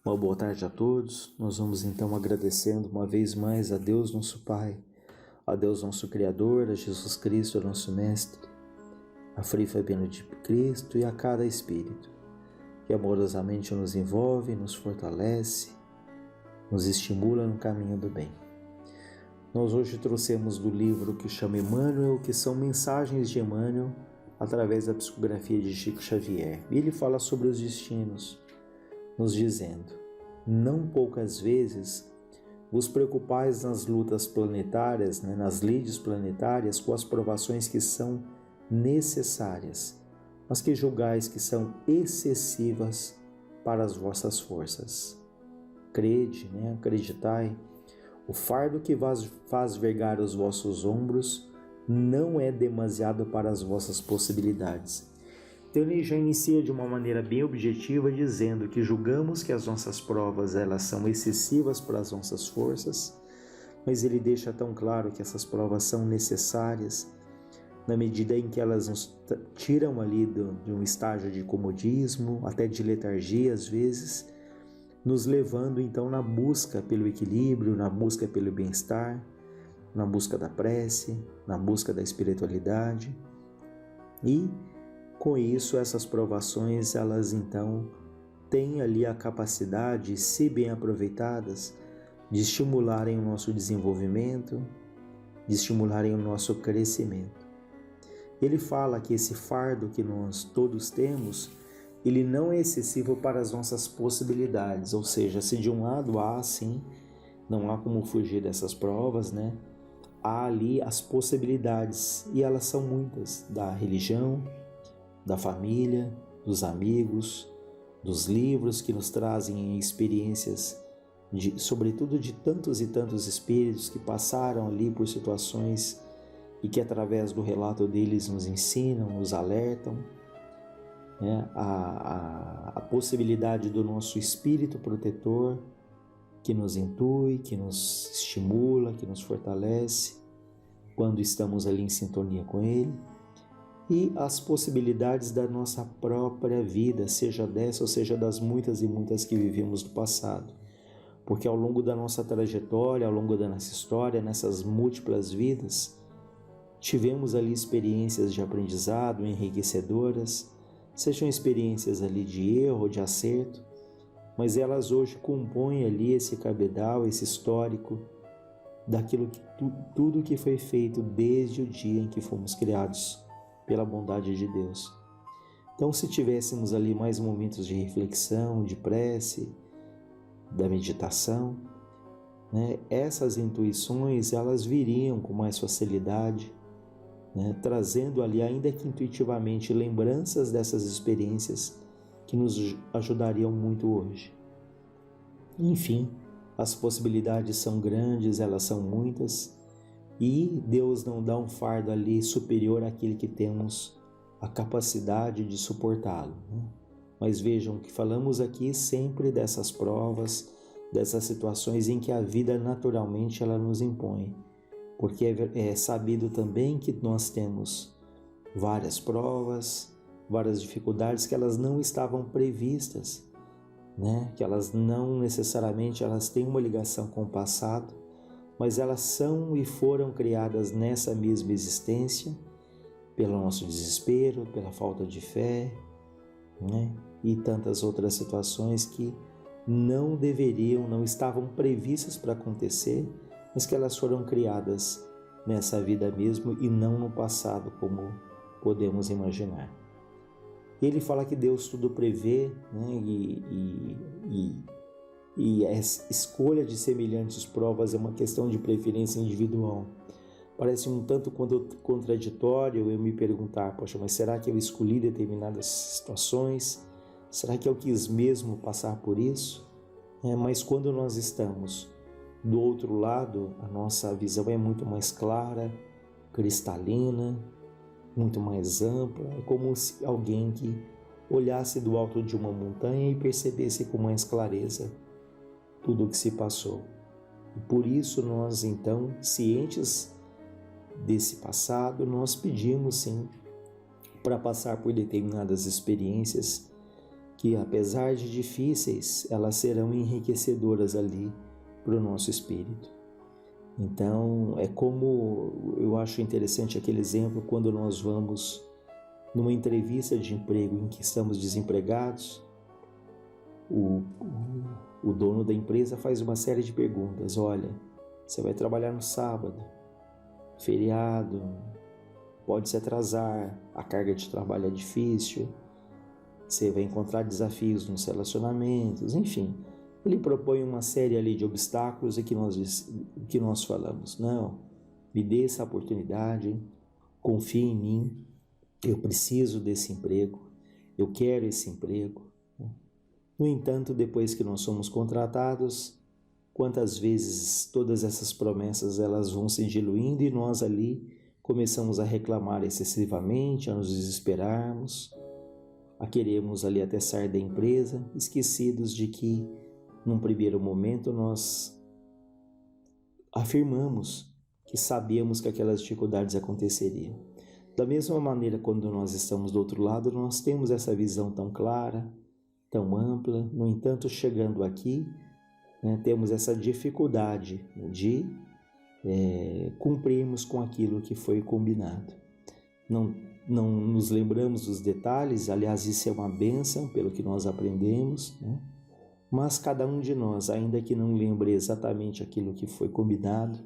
Uma boa tarde a todos. Nós vamos então agradecendo uma vez mais a Deus nosso Pai, a Deus nosso Criador, a Jesus Cristo nosso Mestre, a Frei Fabiano de Cristo e a cada Espírito, que amorosamente nos envolve, nos fortalece, nos estimula no caminho do bem. Nós hoje trouxemos do livro que chama Emmanuel, que são mensagens de Emmanuel, através da psicografia de Chico Xavier. E ele fala sobre os destinos, nos dizendo: não poucas vezes vos preocupais nas lutas planetárias, nas lides planetárias, com as provações que são necessárias, mas que julgais que são excessivas para as vossas forças. Crede, acreditai, o fardo que faz vergar os vossos ombros não é demasiado para as vossas possibilidades. Então ele já inicia de uma maneira bem objetiva, dizendo que julgamos que as nossas provas elas são excessivas para as nossas forças, mas ele deixa tão claro que essas provas são necessárias na medida em que elas nos tiram ali de um estágio de comodismo, até de letargia às vezes, nos levando então na busca pelo equilíbrio, na busca pelo bem-estar, na busca da prece, na busca da espiritualidade. E com isso, essas provações, elas então têm ali a capacidade, se bem aproveitadas, de estimularem o nosso desenvolvimento, de estimularem o nosso crescimento. Ele fala que esse fardo que nós todos temos, ele não é excessivo para as nossas possibilidades, ou seja, se de um lado há sim, não há como fugir dessas provas, há ali as possibilidades, e elas são muitas, da religião, da família, dos amigos, dos livros que nos trazem experiências, sobretudo de tantos e tantos espíritos que passaram ali por situações e que através do relato deles nos ensinam, nos alertam, a possibilidade do nosso espírito protetor que nos intui, que nos estimula, que nos fortalece quando estamos ali em sintonia com ele, e as possibilidades da nossa própria vida, seja dessa ou seja das muitas e muitas que vivemos no passado. Porque ao longo da nossa trajetória, ao longo da nossa história, nessas múltiplas vidas, tivemos ali experiências de aprendizado enriquecedoras, sejam experiências ali de erro, de acerto, mas elas hoje compõem ali esse cabedal, esse histórico daquilo que tudo que foi feito desde o dia em que fomos criados pela bondade de Deus. Então, se tivéssemos ali mais momentos de reflexão, de prece, da meditação, essas intuições elas viriam com mais facilidade, trazendo ali, ainda que intuitivamente, lembranças dessas experiências que nos ajudariam muito hoje. Enfim, as possibilidades são grandes, elas são muitas, e Deus não dá um fardo ali superior àquele que temos a capacidade de suportá-lo. Mas vejam que falamos aqui sempre dessas provas, dessas situações em que a vida naturalmente ela nos impõe, porque é sabido também que nós temos várias provas, várias dificuldades que elas não estavam previstas, que elas não necessariamente elas têm uma ligação com o passado, mas elas são e foram criadas nessa mesma existência, pelo nosso desespero, pela falta de fé, e tantas outras situações que não deveriam, não estavam previstas para acontecer, mas que elas foram criadas nessa vida mesmo e não no passado, como podemos imaginar. Ele fala que Deus tudo prevê, e a escolha de semelhantes provas é uma questão de preferência individual. Parece um tanto quanto contraditório eu me perguntar, poxa, mas será que eu escolhi determinadas situações? Será que eu quis mesmo passar por isso? Mas quando nós estamos do outro lado, a nossa visão é muito mais clara, cristalina, muito mais ampla. É como se alguém que olhasse do alto de uma montanha e percebesse com mais clareza tudo o que se passou. E por isso nós, então, cientes desse passado, nós pedimos sim para passar por determinadas experiências que apesar de difíceis, elas serão enriquecedoras ali para o nosso espírito. Então, é como eu acho interessante aquele exemplo quando nós vamos numa entrevista de emprego em que estamos desempregados, o dono da empresa faz uma série de perguntas. Olha, você vai trabalhar no sábado, feriado, pode se atrasar, a carga de trabalho é difícil, você vai encontrar desafios nos relacionamentos, enfim. Ele propõe uma série ali de obstáculos e que nós falamos. Não, me dê essa oportunidade, confie em mim, eu preciso desse emprego, eu quero esse emprego. No entanto, depois que nós somos contratados, quantas vezes todas essas promessas elas vão se diluindo e nós ali começamos a reclamar excessivamente, a nos desesperarmos, a queremos ali até sair da empresa, esquecidos de que num primeiro momento nós afirmamos que sabíamos que aquelas dificuldades aconteceriam. Da mesma maneira, quando nós estamos do outro lado, nós temos essa visão tão clara, tão ampla. No entanto, chegando aqui, temos essa dificuldade de cumprirmos com aquilo que foi combinado. Não nos lembramos dos detalhes, aliás, isso é uma bênção pelo que nós aprendemos, Mas cada um de nós, ainda que não lembre exatamente aquilo que foi combinado,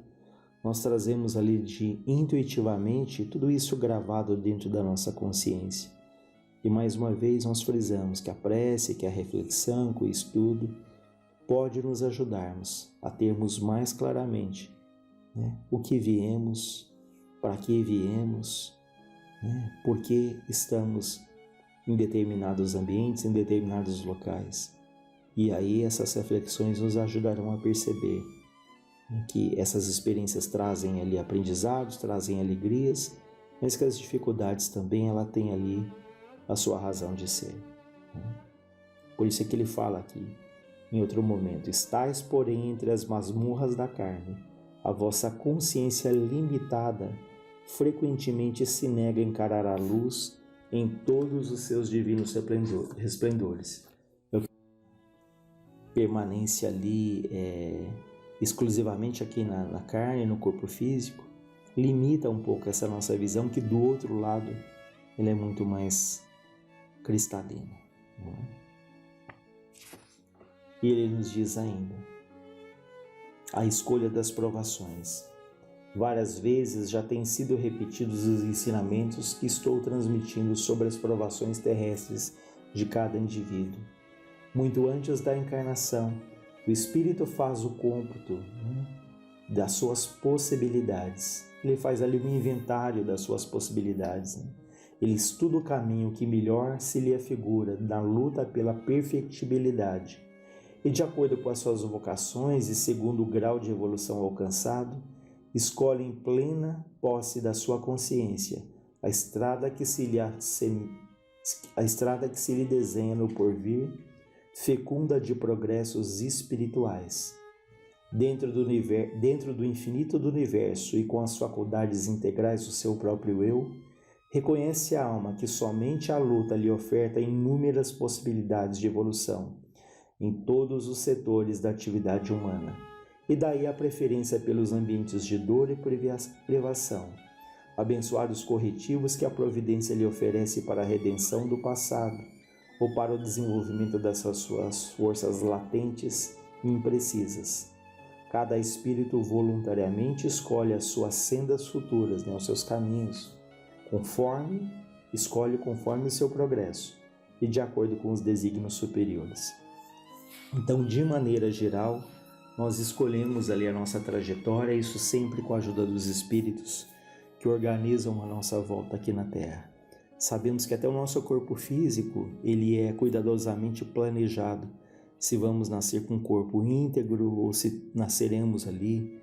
nós trazemos ali intuitivamente tudo isso gravado dentro da nossa consciência. E mais uma vez nós frisamos que a prece, que a reflexão, que o estudo pode nos ajudarmos a termos mais claramente o que viemos, para que viemos, por que estamos em determinados ambientes, em determinados locais. E aí essas reflexões nos ajudarão a perceber que essas experiências trazem ali aprendizados, trazem alegrias, mas que as dificuldades também ela tem ali a sua razão de ser. Por isso é que ele fala aqui, em outro momento: estais, porém, entre as masmorras da carne, a vossa consciência limitada frequentemente se nega a encarar a luz em todos os seus divinos resplendores. Permanência ali exclusivamente aqui na carne, no corpo físico, limita um pouco essa nossa visão, que do outro lado ele é muito mais cristalino. E ele nos diz ainda: a escolha das provações. Várias vezes já têm sido repetidos os ensinamentos que estou transmitindo sobre as provações terrestres de cada indivíduo. Muito antes da encarnação, o Espírito faz o cômputo das suas possibilidades. Ele faz ali um inventário das suas possibilidades. Ele estuda o caminho que melhor se lhe afigura na luta pela perfectibilidade. E de acordo com as suas vocações e segundo o grau de evolução alcançado, escolhe em plena posse da sua consciência a estrada que se lhe desenha no porvir, fecunda de progressos espirituais. Dentro do infinito do universo e com as faculdades integrais do seu próprio eu, reconhece a alma que somente a luta lhe oferta inúmeras possibilidades de evolução em todos os setores da atividade humana, e daí a preferência pelos ambientes de dor e privação, abençoados corretivos que a providência lhe oferece para a redenção do passado ou para o desenvolvimento dessas suas forças latentes e imprecisas. Cada espírito voluntariamente escolhe as suas sendas futuras, os seus caminhos, escolhe conforme o seu progresso e de acordo com os desígnios superiores. Então, de maneira geral, nós escolhemos ali a nossa trajetória, isso sempre com a ajuda dos espíritos que organizam a nossa volta aqui na Terra. Sabemos que até o nosso corpo físico, ele é cuidadosamente planejado, se vamos nascer com um corpo íntegro ou se nasceremos ali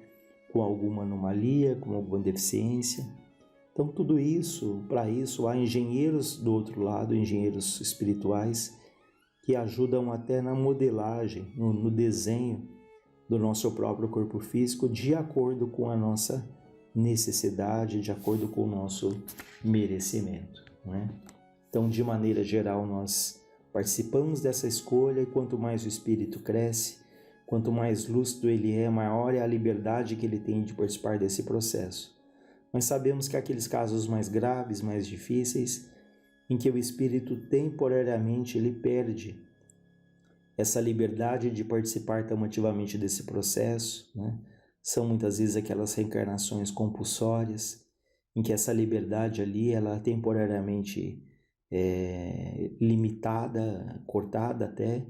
com alguma anomalia, com alguma deficiência. Então, tudo isso, para isso, há engenheiros do outro lado, engenheiros espirituais, que ajudam até na modelagem, no desenho do nosso próprio corpo físico, de acordo com a nossa necessidade, de acordo com o nosso merecimento. Então, de maneira geral, nós Participamos dessa escolha e quanto mais o espírito cresce, quanto mais lúcido ele é, maior é a liberdade que ele tem de participar desse processo. Mas sabemos que aqueles casos mais graves, mais difíceis, em que o espírito temporariamente ele perde essa liberdade de participar tão ativamente desse processo, né? São muitas vezes aquelas reencarnações compulsórias, em que essa liberdade ali, ela é temporariamente limitada, cortada até,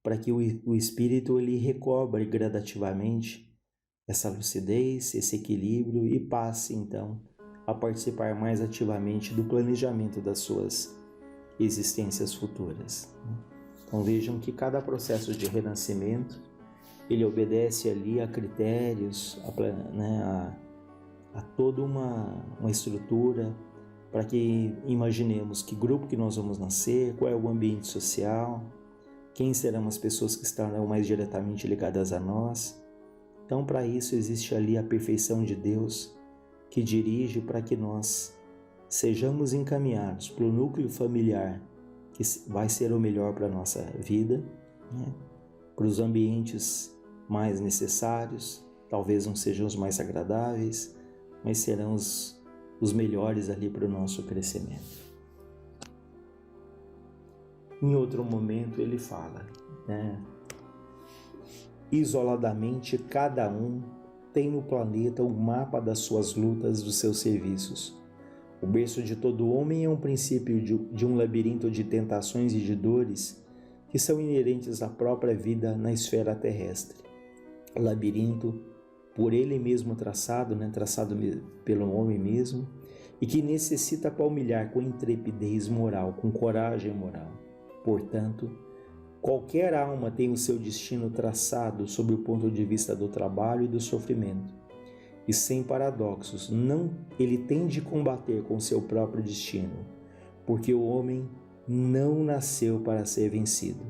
para que o espírito ele recobre gradativamente essa lucidez, esse equilíbrio e passe então a participar mais ativamente do planejamento das suas existências futuras. Então vejam que cada processo de renascimento ele obedece ali a critérios, a toda uma estrutura para que imaginemos que grupo que nós vamos nascer, qual é o ambiente social, quem serão as pessoas que estarão mais diretamente ligadas a nós. Então, para isso existe ali a perfeição de Deus que dirige para que nós sejamos encaminhados para o núcleo familiar que vai ser o melhor para a nossa vida, né? Para os ambientes mais necessários, talvez não sejam os mais agradáveis, mas serão os melhores ali para o nosso crescimento. Em outro momento ele fala, né? Isoladamente, cada um tem no planeta um mapa das suas lutas, dos seus serviços. O berço de todo homem é um princípio de um labirinto de tentações e de dores que são inerentes à própria vida na esfera terrestre. O labirinto, por ele mesmo traçado, traçado pelo homem mesmo, e que necessita palmilhar com intrepidez moral, com coragem moral. Portanto, qualquer alma tem o seu destino traçado sob o ponto de vista do trabalho e do sofrimento. E sem paradoxos, ele tem de combater com seu próprio destino, porque o homem não nasceu para ser vencido.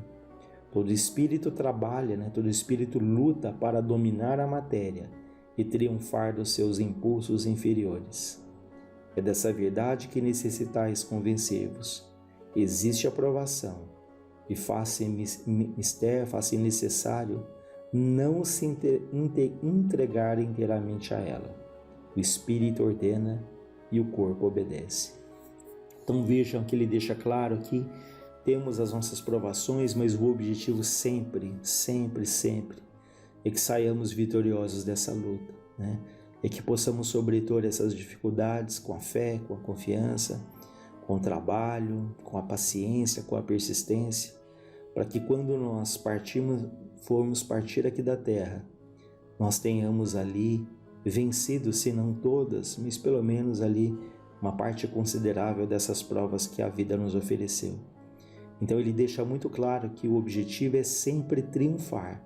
Todo espírito trabalha, todo espírito luta para dominar a matéria e triunfar dos seus impulsos inferiores. É dessa verdade que necessitais convencer-vos. Existe a provação e faz-se necessário não se entregar inteiramente a ela. O espírito ordena e o corpo obedece. Então vejam que ele deixa claro aqui, temos as nossas provações, mas o objetivo sempre é que saiamos vitoriosos dessa luta, É que possamos sobrepor essas dificuldades com a fé, com a confiança, com o trabalho, com a paciência, com a persistência, para que quando nós formos partir aqui da terra, nós tenhamos ali vencido, se não todas, mas pelo menos ali uma parte considerável dessas provas que a vida nos ofereceu. Então ele deixa muito claro que o objetivo é sempre triunfar,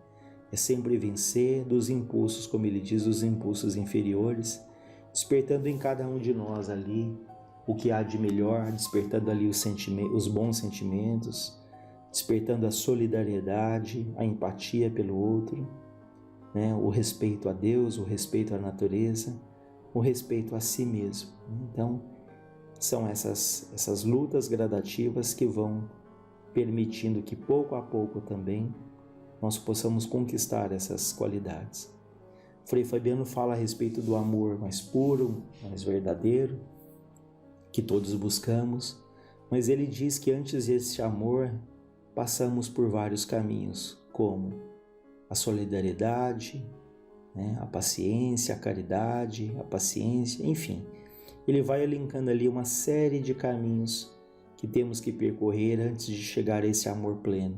é sempre vencer dos impulsos, como ele diz, os impulsos inferiores, despertando em cada um de nós ali o que há de melhor, despertando ali os bons sentimentos, despertando a solidariedade, a empatia pelo outro, o respeito a Deus, o respeito à natureza, o respeito a si mesmo. Então, são essas lutas gradativas que vão permitindo que pouco a pouco também nós possamos conquistar essas qualidades. Frei Fabiano fala a respeito do amor mais puro, mais verdadeiro, que todos buscamos, mas ele diz que antes desse amor passamos por vários caminhos, como a solidariedade, a paciência, a caridade, a paciência, enfim. Ele vai elencando ali uma série de caminhos que temos que percorrer antes de chegar a esse amor pleno.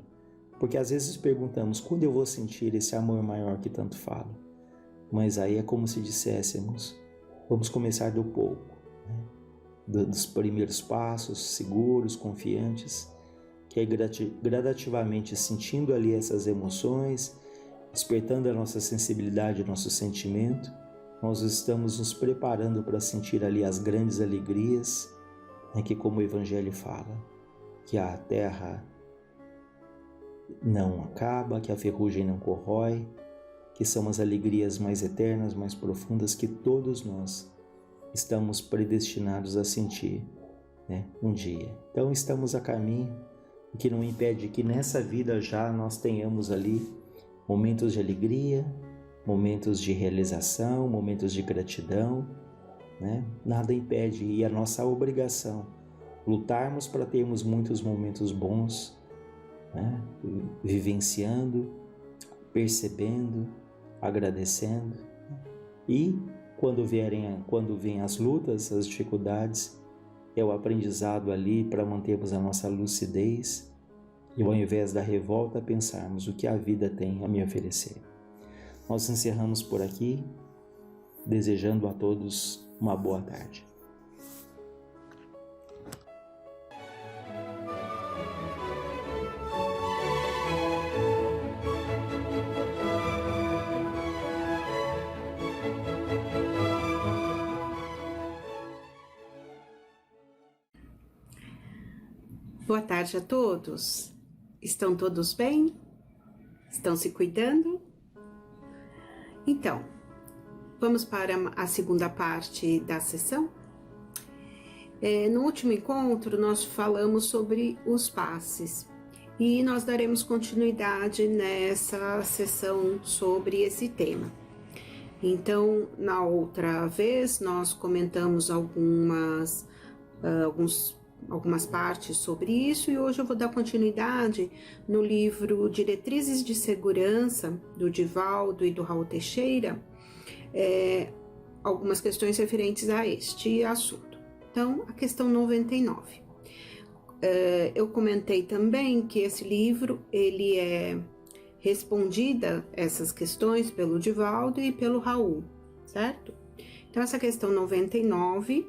Porque às vezes perguntamos, quando eu vou sentir esse amor maior que tanto falo? Mas aí é como se disséssemos, vamos começar do pouco, dos primeiros passos, seguros, confiantes, que é gradativamente sentindo ali essas emoções, despertando a nossa sensibilidade, o nosso sentimento, nós estamos nos preparando para sentir ali as grandes alegrias, que como o Evangelho fala, que a terra não acaba, que a ferrugem não corrói, que são as alegrias mais eternas, mais profundas que todos nós estamos predestinados a sentir, um dia. Então estamos a caminho, o que não impede que nessa vida já nós tenhamos ali momentos de alegria, momentos de realização, momentos de gratidão, né? Nada impede, e a nossa obrigação, lutarmos para termos muitos momentos bons, né? Vivenciando, percebendo, agradecendo. E quando vêm as lutas, as dificuldades, é o aprendizado ali para mantermos a nossa lucidez e, ao invés da revolta, pensarmos o que a vida tem a me oferecer. Nós encerramos por aqui, desejando a todos uma boa tarde. Boa tarde a todos. Estão todos bem? Estão se cuidando? Então, vamos para a segunda parte da sessão. No último encontro, nós falamos sobre os passes e nós daremos continuidade nessa sessão sobre esse tema. Então, na outra vez, nós comentamos algumas partes sobre isso, e hoje eu vou dar continuidade no livro Diretrizes de Segurança, do Divaldo e do Raul Teixeira, algumas questões referentes a este assunto. Então, a questão 99. Eu comentei também que esse livro, ele é respondida essas questões pelo Divaldo e pelo Raul, certo? Então, essa questão 99...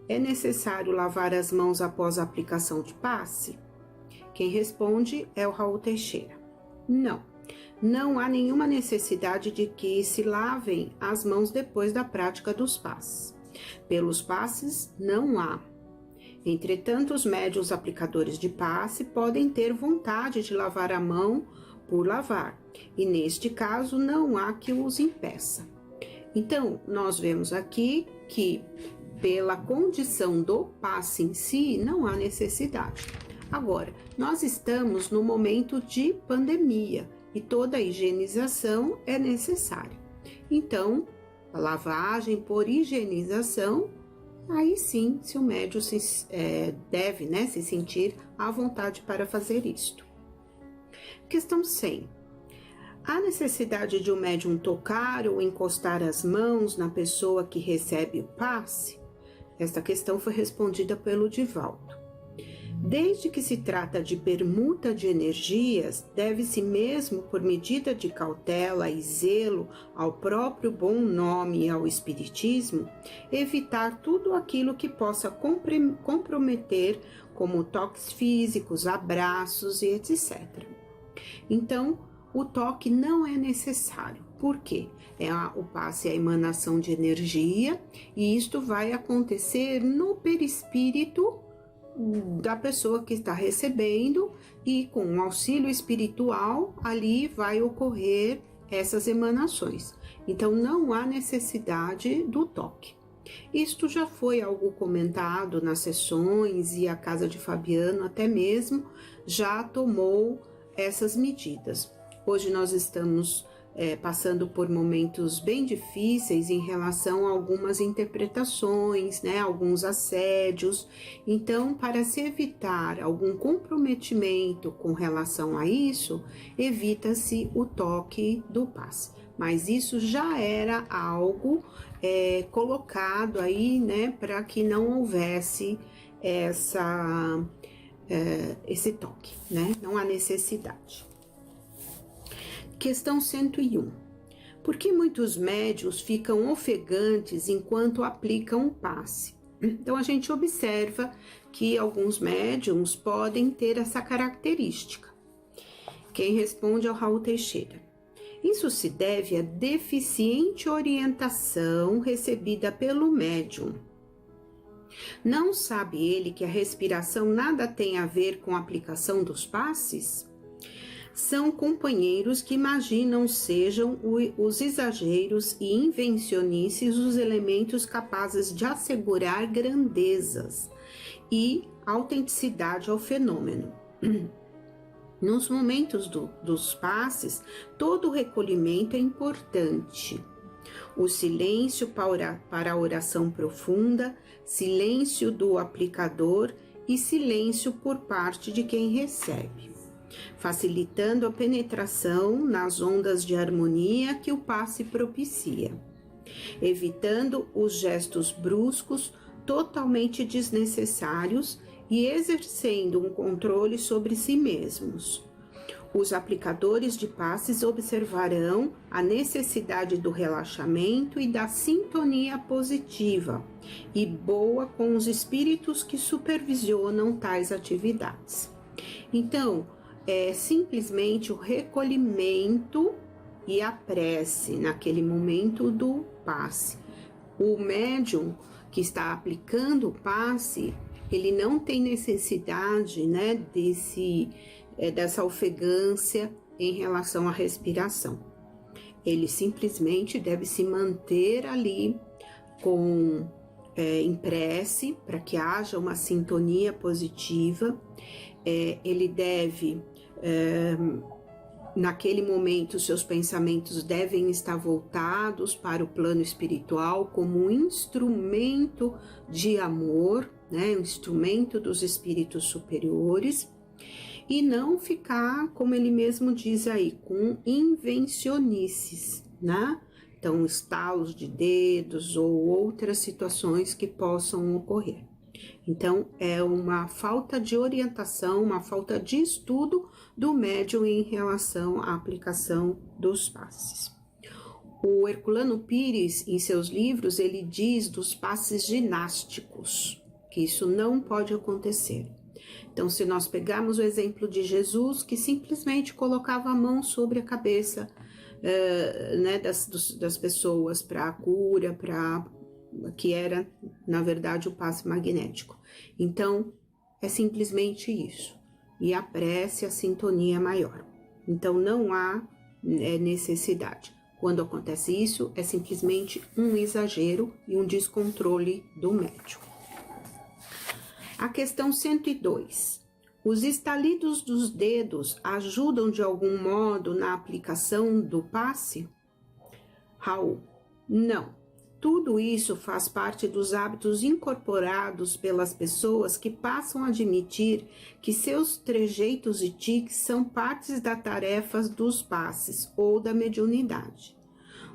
é necessário lavar as mãos após a aplicação de passe? Quem responde é o Raul Teixeira. Não há nenhuma necessidade de que se lavem as mãos depois da prática dos passes. Pelos passes, não há. Entretanto, os médiuns aplicadores de passe podem ter vontade de lavar a mão por lavar, e neste caso não há que os impeça. Então, nós vemos aqui que pela condição do passe em si, não há necessidade. Agora, nós estamos no momento de pandemia e toda a higienização é necessária. Então, a lavagem por higienização, aí sim, se o médium deve se sentir à vontade para fazer isto. Questão 100. Há necessidade de o médium tocar ou encostar as mãos na pessoa que recebe o passe? Esta questão foi respondida pelo Divaldo. Desde que se trata de permuta de energias, deve-se mesmo, por medida de cautela e zelo ao próprio bom nome e ao espiritismo, evitar tudo aquilo que possa comprometer, como toques físicos, abraços e etc. Então, o toque não é necessário. Por quê? O passe é a emanação de energia e isto vai acontecer no perispírito da pessoa que está recebendo, e com o auxílio espiritual ali vai ocorrer essas emanações. Então não há necessidade do toque. Isto já foi algo comentado nas sessões, e a Casa de Fabiano até mesmo já tomou essas medidas. Hoje nós estamos passando por momentos bem difíceis em relação a algumas interpretações, alguns assédios. Então, para se evitar algum comprometimento com relação a isso, evita-se o toque do passe. Mas isso já era algo colocado aí, para que não houvesse esse toque, Não há necessidade. Questão 101. Por que muitos médiuns ficam ofegantes enquanto aplicam o passe? Então, a gente observa que alguns médiuns podem ter essa característica. Quem responde é o Raul Teixeira. Isso se deve à deficiente orientação recebida pelo médium. Não sabe ele que a respiração nada tem a ver com a aplicação dos passes? São companheiros que imaginam sejam os exageros e invencionices os elementos capazes de assegurar grandezas e autenticidade ao fenômeno. Nos momentos dos passes, todo o recolhimento é importante. O silêncio para a oração profunda, silêncio do aplicador e silêncio por parte de quem recebe, facilitando a penetração nas ondas de harmonia que o passe propicia, evitando os gestos bruscos totalmente desnecessários e exercendo um controle sobre si mesmos. Os aplicadores de passes observarão a necessidade do relaxamento e da sintonia positiva e boa com os espíritos que supervisionam tais atividades. Então, é simplesmente o recolhimento e a prece naquele momento do passe. O médium que está aplicando o passe, ele não tem necessidade, né, dessa ofegância em relação à respiração. Ele simplesmente deve se manter ali em prece, para que haja uma sintonia positiva. Ele deve, naquele momento, seus pensamentos devem estar voltados para o plano espiritual como um instrumento de amor, né, um instrumento dos espíritos superiores, e não ficar, como ele mesmo diz aí, com invencionices, né? Então, estalos de dedos ou outras situações que possam ocorrer. Então, é uma falta de orientação, uma falta de estudo do médium em relação à aplicação dos passes. O Herculano Pires, em seus livros, ele diz dos passes ginásticos, que isso não pode acontecer. Então, se nós pegarmos o exemplo de Jesus, que simplesmente colocava a mão sobre a cabeça né, das pessoas para a cura, que era, na verdade, o passe magnético. Então, é simplesmente isso. E a prece, a sintonia maior. Então, não há necessidade. Quando acontece isso, é simplesmente um exagero e um descontrole do médium. A questão 102. Os estalidos dos dedos ajudam de algum modo na aplicação do passe? Raul, não. Tudo isso faz parte dos hábitos incorporados pelas pessoas que passam a admitir que seus trejeitos e tiques são partes das tarefas dos passes ou da mediunidade.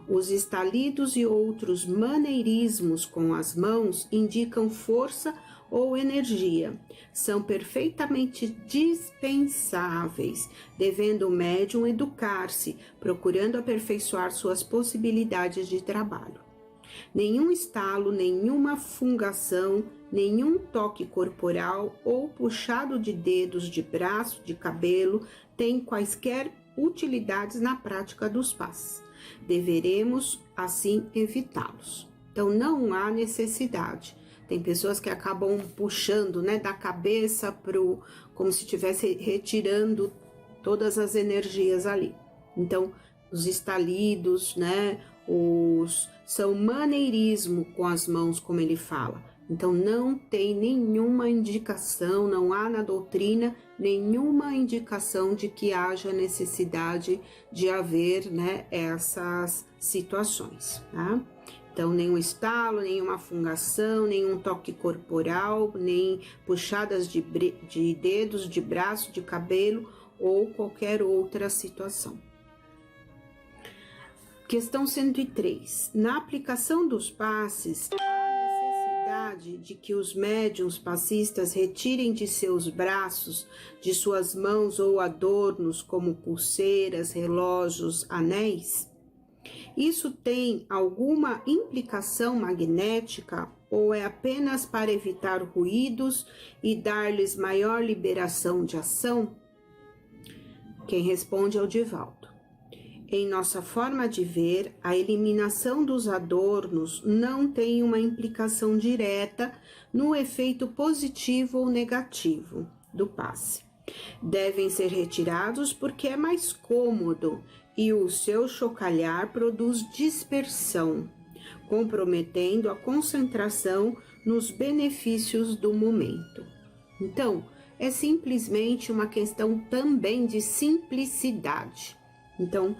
Os estalidos e outros maneirismos com as mãos indicam força ou energia, são perfeitamente dispensáveis, devendo o médium educar-se, procurando aperfeiçoar suas possibilidades de trabalho. Nenhum estalo, nenhuma fungação, nenhum toque corporal ou puxado de dedos, de braço, de cabelo tem quaisquer utilidades na prática dos passes. Deveremos, assim, evitá-los. Então, não há necessidade. Tem pessoas que acabam puxando, né, da cabeça como se estivesse retirando todas as energias ali. Então, os estalidos, né, são maneirismo com as mãos, como ele fala. Então, não tem nenhuma indicação, não há na doutrina nenhuma indicação de que haja necessidade de haver, né, essas situações, tá? Então, nenhum estalo, nenhuma fungação, nenhum toque corporal, nem puxadas de dedos, de braço, de cabelo ou qualquer outra situação. Questão 103. Na aplicação dos passes, há necessidade de que os médiuns passistas retirem de seus braços, de suas mãos ou adornos como pulseiras, relógios, anéis? Isso tem alguma implicação magnética ou é apenas para evitar ruídos e dar-lhes maior liberação de ação? Quem responde é o Divaldo. Em nossa forma de ver, a eliminação dos adornos não tem uma implicação direta no efeito positivo ou negativo do passe. Devem ser retirados porque é mais cômodo e o seu chocalhar produz dispersão, comprometendo a concentração nos benefícios do momento. Então, é simplesmente uma questão também de simplicidade. Então,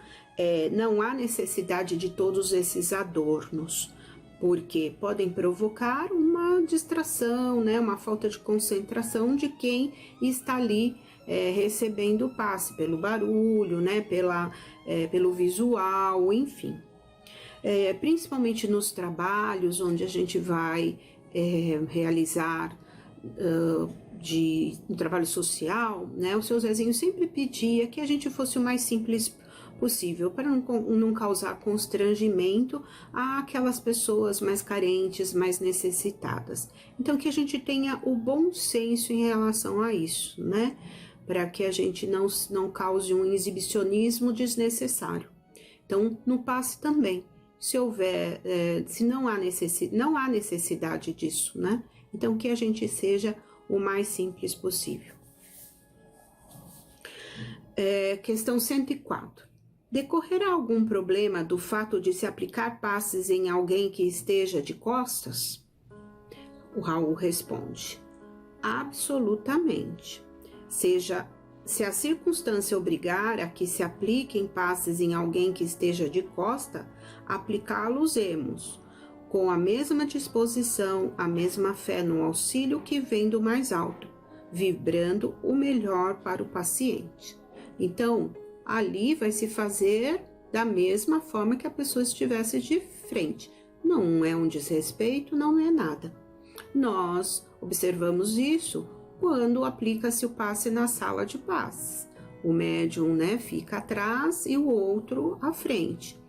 não há necessidade de todos esses adornos, porque podem provocar uma distração, né, uma falta de concentração de quem está ali recebendo o passe, pelo barulho, né, pelo visual, enfim. Principalmente nos trabalhos onde a gente vai realizar um trabalho social, né, o seu Zezinho sempre pedia que a gente fosse o mais simples possível, para não causar constrangimento àquelas pessoas mais carentes, mais necessitadas. Então, que a gente tenha o bom senso em relação a isso, né? Para que a gente não cause um exibicionismo desnecessário. Então, no passe também, se houver, se não há necessidade disso, né? Então, que a gente seja o mais simples possível. Questão 104. Decorrerá algum problema do fato de se aplicar passes em alguém que esteja de costas? O Raul responde: absolutamente. Se a circunstância obrigar a que se apliquem passes em alguém que esteja de costa, aplicá-los-emos, com a mesma disposição, a mesma fé no auxílio que vem do mais alto, vibrando o melhor para o paciente. Então, ali vai se fazer da mesma forma que a pessoa estivesse de frente. Não é um desrespeito, não é nada. Nós observamos isso quando aplica-se o passe na sala de passes. O médium, né, fica atrás e o outro à frente.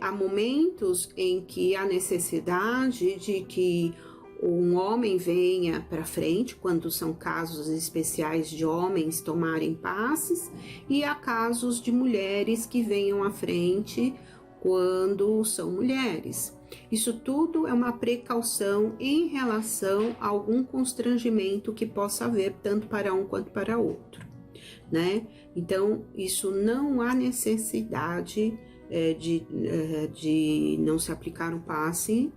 Há momentos em que há necessidade de que um homem venha para frente, quando são casos especiais de homens tomarem passes, e há casos de mulheres que venham à frente quando são mulheres. Isso tudo é uma precaução em relação a algum constrangimento que possa haver tanto para um quanto para outro, né? Então, isso não há necessidade de não se aplicar o passe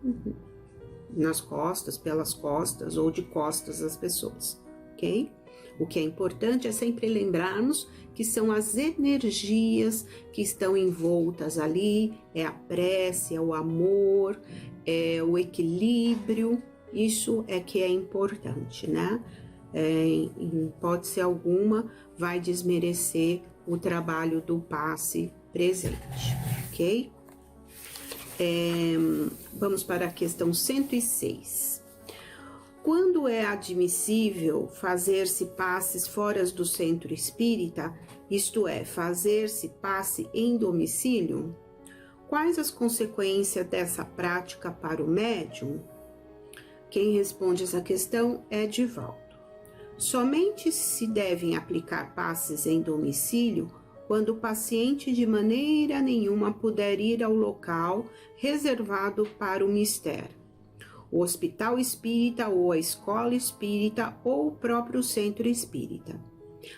nas costas, pelas costas ou de costas às pessoas, ok? O que é importante é sempre lembrarmos que são as energias que estão envoltas ali, é a prece, é o amor, é o equilíbrio, isso é que é importante, né? Em hipótese alguma, vai desmerecer o trabalho do passe presente, ok? Vamos para a questão 106. Quando é admissível fazer-se passes fora do centro espírita, isto é, fazer-se passe em domicílio? Quais as consequências dessa prática para o médium? Quem responde essa questão é Divaldo. Somente se devem aplicar passes em domicílio quando o paciente de maneira nenhuma puder ir ao local reservado para o mistério, o hospital espírita ou a escola espírita ou o próprio centro espírita.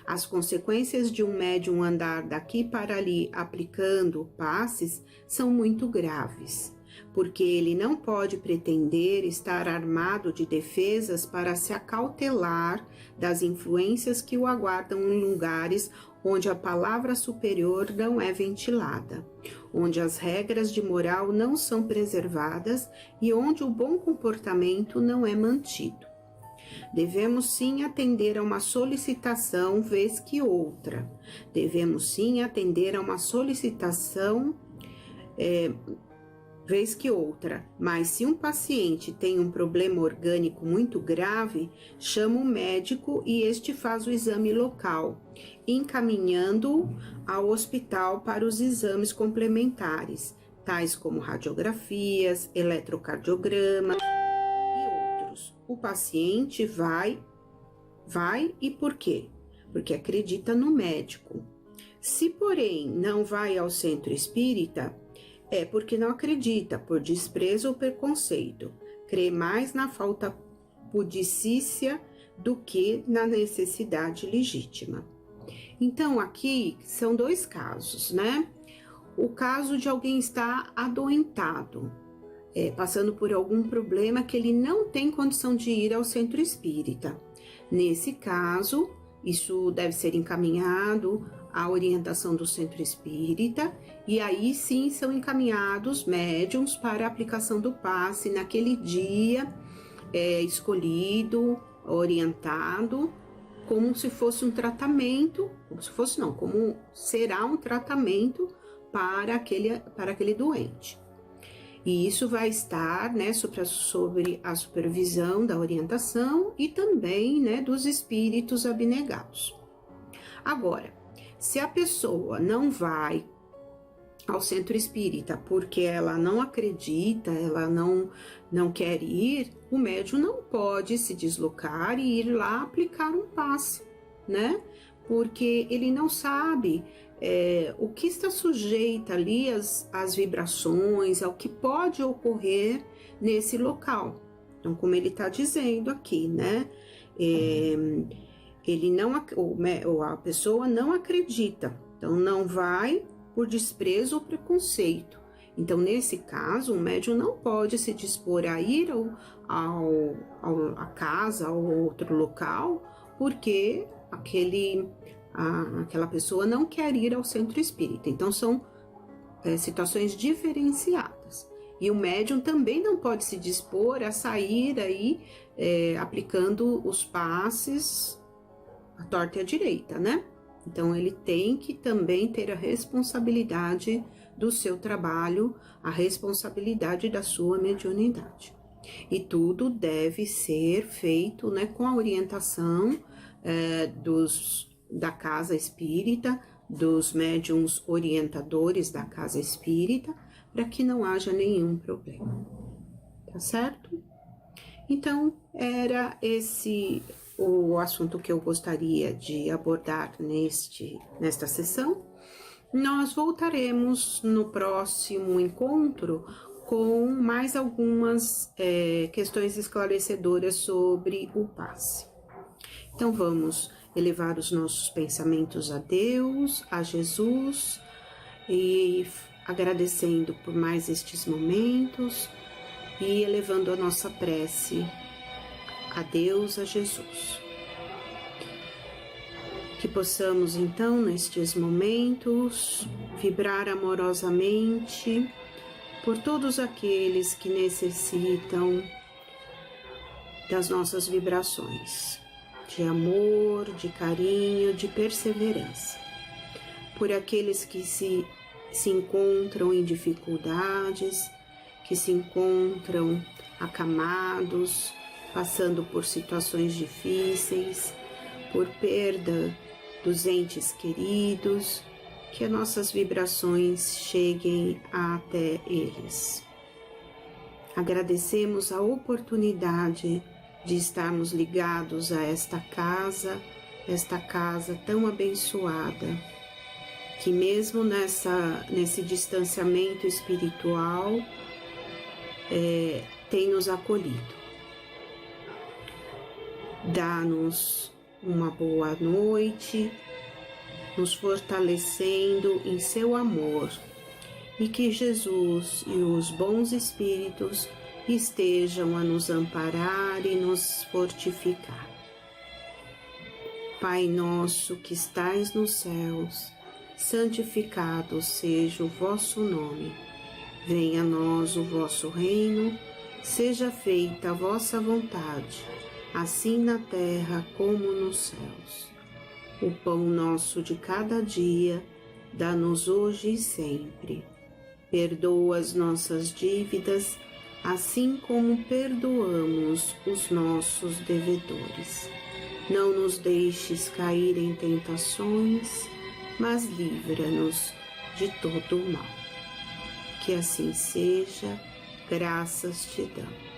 As consequências de um médium andar daqui para ali aplicando passes são muito graves, porque ele não pode pretender estar armado de defesas para se acautelar das influências que o aguardam em lugares onde a palavra superior não é ventilada, onde as regras de moral não são preservadas e onde o bom comportamento não é mantido. Devemos sim atender a uma solicitação vez que outra. Devemos sim atender a uma solicitação vez que outra, mas se um paciente tem um problema orgânico muito grave, chama o médico e este faz o exame local, encaminhando-o ao hospital para os exames complementares, tais como radiografias, eletrocardiograma e outros. O paciente vai e por quê? Porque acredita no médico. Se, porém, não vai ao centro espírita, é porque não acredita, por desprezo ou preconceito. Crê mais na falta pudicícia do que na necessidade legítima. Então, aqui são dois casos, né? O caso de alguém estar adoentado, passando por algum problema que ele não tem condição de ir ao centro espírita. Nesse caso, isso deve ser encaminhado à orientação do centro espírita, e aí sim são encaminhados médiuns para a aplicação do passe naquele dia escolhido, orientado, como se fosse um tratamento, como será um tratamento para aquele doente. E isso vai estar, né, sobre a supervisão da orientação e também, né, dos espíritos abnegados. Agora, se a pessoa não vai ao centro espírita porque ela não acredita, ela não quer ir, o médium não pode se deslocar e ir lá aplicar um passe, né? Porque ele não sabe o que está sujeita ali as vibrações, ao que pode ocorrer nesse local. Então, como ele está dizendo aqui, né? A pessoa não acredita, então não vai por desprezo ou preconceito. Então, nesse caso, o médium não pode se dispor a ir à casa, ao outro local, porque aquela pessoa não quer ir ao centro espírita. Então, são situações diferenciadas. E o médium também não pode se dispor a sair aí aplicando os passes à torta e à direita, né? Então, ele tem que também ter a responsabilidade do seu trabalho, a responsabilidade da sua mediunidade. E tudo deve ser feito, né, com a orientação da casa espírita, dos médiuns orientadores da casa espírita, para que não haja nenhum problema. Tá certo? Então, era esse o assunto que eu gostaria de abordar nesta sessão. Nós voltaremos no próximo encontro com mais algumas questões esclarecedoras sobre o passe. Então, vamos elevar os nossos pensamentos a Deus, a Jesus, e agradecendo por mais estes momentos e elevando a nossa prece a Deus, a Jesus. Que possamos então, nestes momentos, vibrar amorosamente por todos aqueles que necessitam das nossas vibrações, de amor, de carinho, de perseverança. Por aqueles que se encontram em dificuldades, que se encontram acamados, passando por situações difíceis, por perda dos entes queridos, que as nossas vibrações cheguem até eles. Agradecemos a oportunidade de estarmos ligados a esta casa tão abençoada, que mesmo nesse distanciamento espiritual tem nos acolhido. Dá-nos uma boa noite, nos fortalecendo em seu amor, e que Jesus e os bons espíritos estejam a nos amparar e nos fortificar. Pai nosso que estais nos céus, santificado seja o vosso nome. Venha a nós o vosso reino, seja feita a vossa vontade, assim na terra como nos céus. O pão nosso de cada dia, dá-nos hoje e sempre. Perdoa as nossas dívidas, assim como perdoamos os nossos devedores. Não nos deixes cair em tentações, mas livra-nos de todo o mal. Que assim seja, graças te damos.